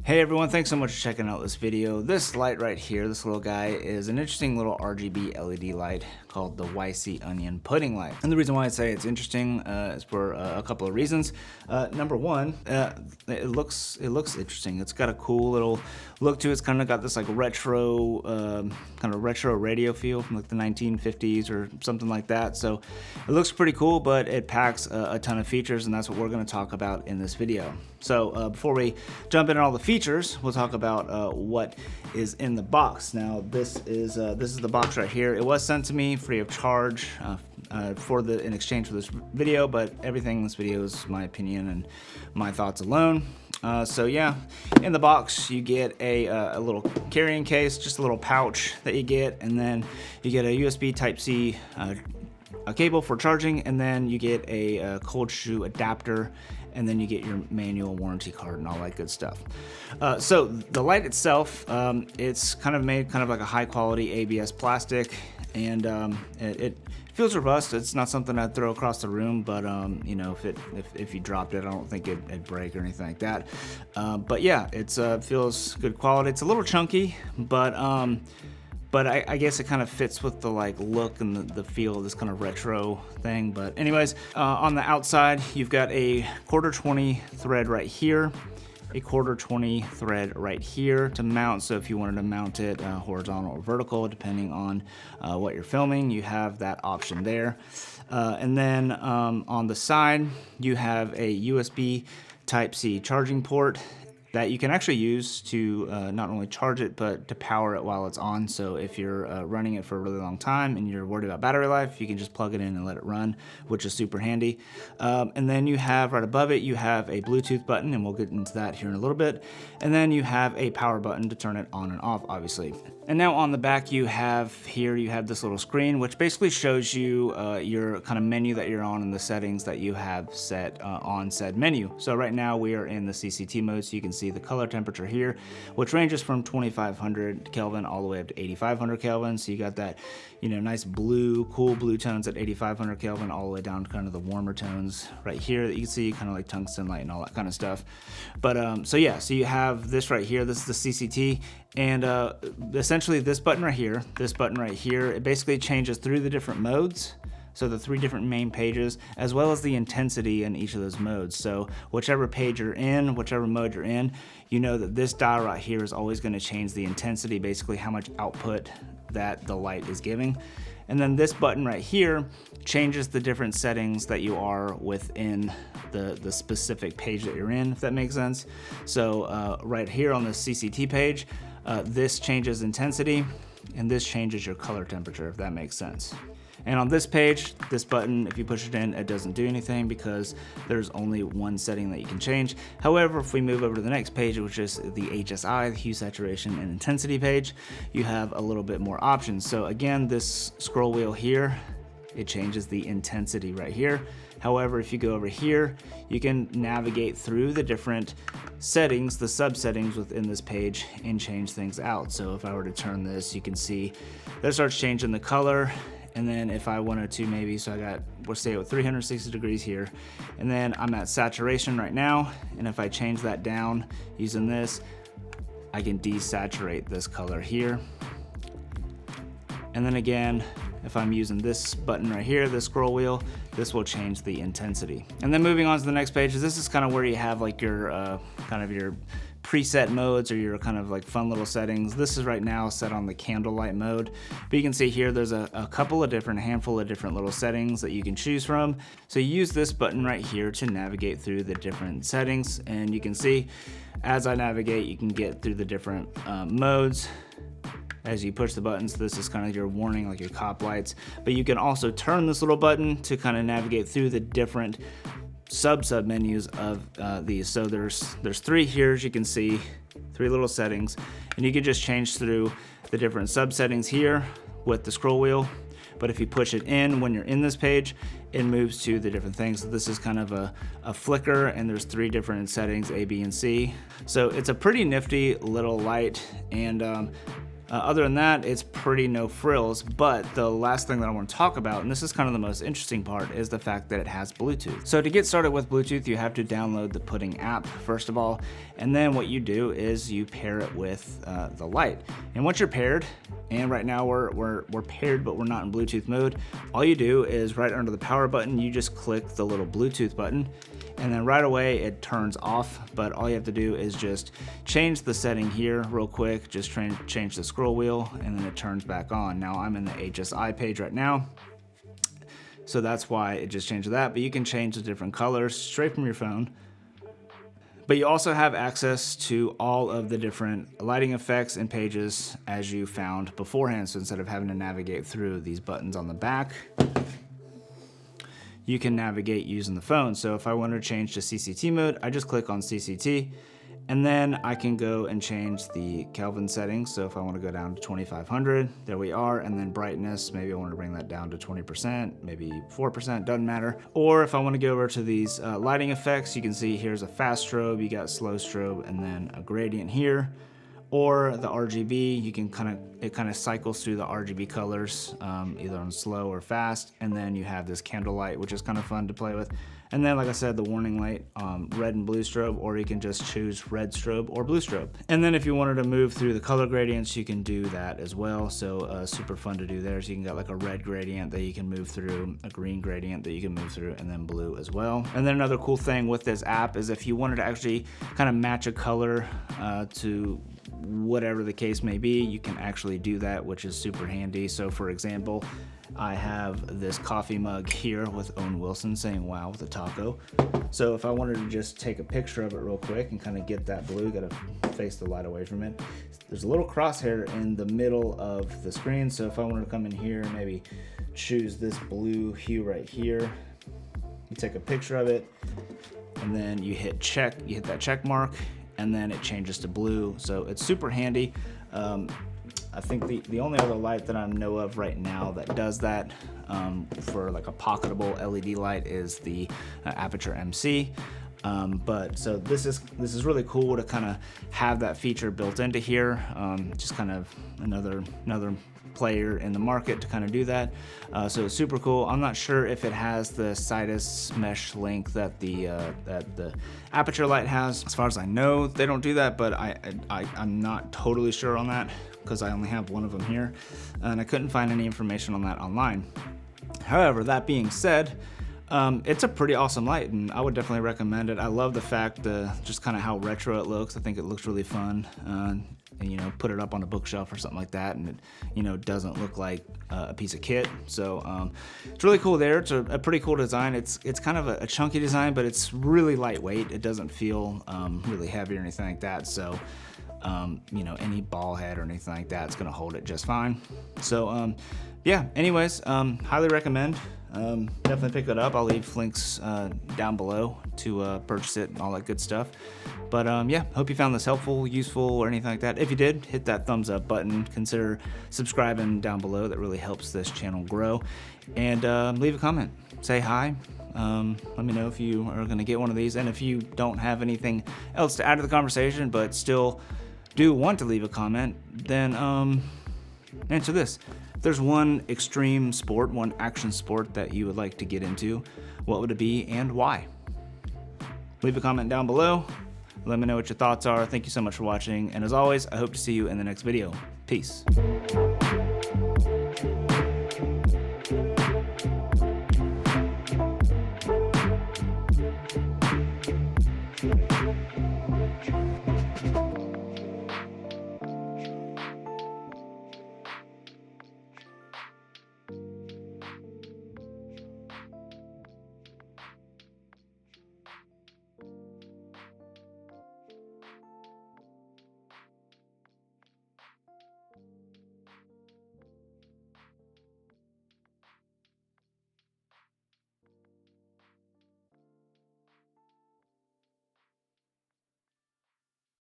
Hey everyone, thanks so much for checking out this video. This light right here, this little guy, is an interesting little RGB LED light called the YC Onion Pudding Light. And the reason why I say it's interesting is for a couple of reasons. Number one, it looks interesting. It's got a cool little look to it. It's kind of got this like retro, kind of retro radio feel from like the 1950s or something like that. So it looks pretty cool, but it packs a ton of features, and that's what we're going to talk about in this video. So before we jump into all the features, we'll talk about what is in the box. Now this is the box right here. It was sent to me free of charge in exchange for this video, but everything in this video is my opinion and my thoughts alone. So yeah, in the box you get a little carrying case, just a little pouch that you get, and then you get a USB Type-C a cable for charging, and then you get a cold shoe adapter, and then you get your manual warranty card and all that good stuff. So the light itself, it's kind of made kind of like a high quality ABS plastic, and it feels robust. It's not something I'd throw across the room, but you know, if you dropped it, I don't think it'd break or anything like that. But yeah, it feels good quality. It's a little chunky, but I guess it kind of fits with the like look and the feel of this kind of retro thing. But anyways, on the outside, you've got a 1/4-20 thread right here, a 1/4-20 thread right here to mount. So if you wanted to mount it horizontal or vertical, depending on what you're filming, you have that option there. And then on the side, you have a USB Type-C charging port that you can actually use to not only charge it, but to power it while it's on. So if you're running it for a really long time and you're worried about battery life, you can just plug it in and let it run, which is super handy. And then you have right above it, you have a Bluetooth button, and we'll get into that here in a little bit. And then you have a power button to turn it on and off, obviously. And now on the back, you have this little screen, which basically shows you your kind of menu that you're on and the settings that you have set on said menu. So right now we are in the Cct mode, so you can see the color temperature here, which ranges from 2500 Kelvin all the way up to 8500 Kelvin. So you got that, you know, nice blue, cool blue tones at 8500 Kelvin all the way down to kind of the warmer tones right here that you can see, kind of like tungsten light and all that kind of stuff. But so yeah, so you have this right here. This is the Cct, and essentially this button right here, it basically changes through the different modes. So the 3 different main pages, as well as the intensity in each of those modes. So whichever page you're in, whichever mode you're in, you know that this dial right here is always going to change the intensity, basically how much output that the light is giving. And then this button right here changes the different settings that you are within the specific page that you're in, if that makes sense. So right here on the Cct page, this changes intensity, and this changes your color temperature, if that makes sense. And on this page, this button, if you push it in, it doesn't do anything because there's only one setting that you can change. However, if we move over to the next page, which is the HSI, the hue, saturation, and intensity page, you have a little bit more options. So again, this scroll wheel here, it changes the intensity right here. However, if you go over here, you can navigate through the different settings, the sub-settings within this page, and change things out. So if I were to turn this, you can see that it starts changing the color. And then if I wanted to maybe, so we'll stay at 360 degrees here, and then I'm at saturation right now, and if I change that down using this, I can desaturate this color here. And then again, if I'm using this button right here, this scroll wheel, this will change the intensity. And then moving on to the next page, this is kind of where you have like your kind of your preset modes or your kind of like fun little settings. This is right now set on the candlelight mode, but you can see here there's a handful of different little settings that you can choose from. So you use this button right here to navigate through the different settings, and you can see as I navigate, you can get through the different modes as you push the buttons. This is kind of your warning, like your cop lights, but you can also turn this little button to kind of navigate through the different sub menus of these. So there's 3 here, as you can see, 3 little settings, and you can just change through the different sub settings here with the scroll wheel. But if you push it in when you're in this page, it moves to the different things. So this is kind of a flicker, and there's 3 different settings, A, B, and C. So it's a pretty nifty little light, and Other than that, it's pretty no frills, but the last thing that I want to talk about, and this is kind of the most interesting part, is the fact that it has Bluetooth. So to get started with Bluetooth, you have to download the Pudding app, first of all, and then what you do is you pair it with the light. And once you're paired, and right now we're paired, but we're not in Bluetooth mode, all you do is right under the power button, you just click the little Bluetooth button, and then right away it turns off, but all you have to do is just change the setting here real quick, just change the scroll wheel, and then it turns back on. Now I'm in the HSI page right now, so that's why it just changed that, but you can change the different colors straight from your phone. But you also have access to all of the different lighting effects and pages as you found beforehand, so instead of having to navigate through these buttons on the back, you can navigate using the phone. So if I want to change to Cct mode, I just click on Cct, and then I can go and change the Kelvin settings. So if I want to go down to 2500, there we are, and then brightness, maybe I want to bring that down to 20%, maybe 4%, doesn't matter. Or if I want to go over to these lighting effects, you can see here's a fast strobe, you got slow strobe, and then a gradient here. Or the RGB, you can it kind of cycles through the RGB colors, either on slow or fast, and then you have this candle light, which is kind of fun to play with. And then, like I said, the warning light, red and blue strobe, or you can just choose red strobe or blue strobe. And then if you wanted to move through the color gradients, you can do that as well. So super fun to do there. So you can get like a red gradient that you can move through, a green gradient that you can move through, and then blue as well. And then another cool thing with this app is if you wanted to actually kind of match a color to whatever the case may be, you can actually do that, which is super handy. So for example, I have this coffee mug here with Owen Wilson saying wow with a taco. So if I wanted to just take a picture of it real quick and kind of get that blue, gotta face the light away from it. There's a little crosshair in the middle of the screen. So if I wanted to come in here and maybe choose this blue hue right here, you take a picture of it, and then you hit check, you hit that check mark, and then it changes to blue. So it's super handy. I think the only other light that I know of right now that does that for like a pocketable LED light is the Aperture MC. But so this is really cool to kind of have that feature built into here. Just kind of another player in the market to kind of do that. So it's super cool. I'm not sure if it has the Sidus mesh link that the Aperture light has. As far as I know, they don't do that, but I'm not totally sure on that because I only have one of them here, and I couldn't find any information on that online. However, that being said, it's a pretty awesome light, and I would definitely recommend it. I love the fact just kind of how retro it looks. I think it looks really fun. And, you know, put it up on a bookshelf or something like that, and it, you know, doesn't look like a piece of kit. So it's really cool there. It's a pretty cool design. It's kind of a chunky design, but it's really lightweight. It doesn't feel really heavy or anything like that. So you know, any ball head or anything like that, it's gonna hold it just fine. So yeah, anyways, highly recommend. Definitely pick it up. I'll leave links down below to purchase it and all that good stuff. But yeah, hope you found this helpful, useful, or anything like that. If you did, hit that thumbs up button. Consider subscribing down below. That really helps this channel grow. And leave a comment. Say hi. Let me know if you are going to get one of these. And if you don't have anything else to add to the conversation, but still do want to leave a comment, then answer this. If there's one extreme sport, one action sport that you would like to get into, what would it be and why? Leave a comment down below. Let me know what your thoughts are. Thank you so much for watching. And as always, I hope to see you in the next video. Peace.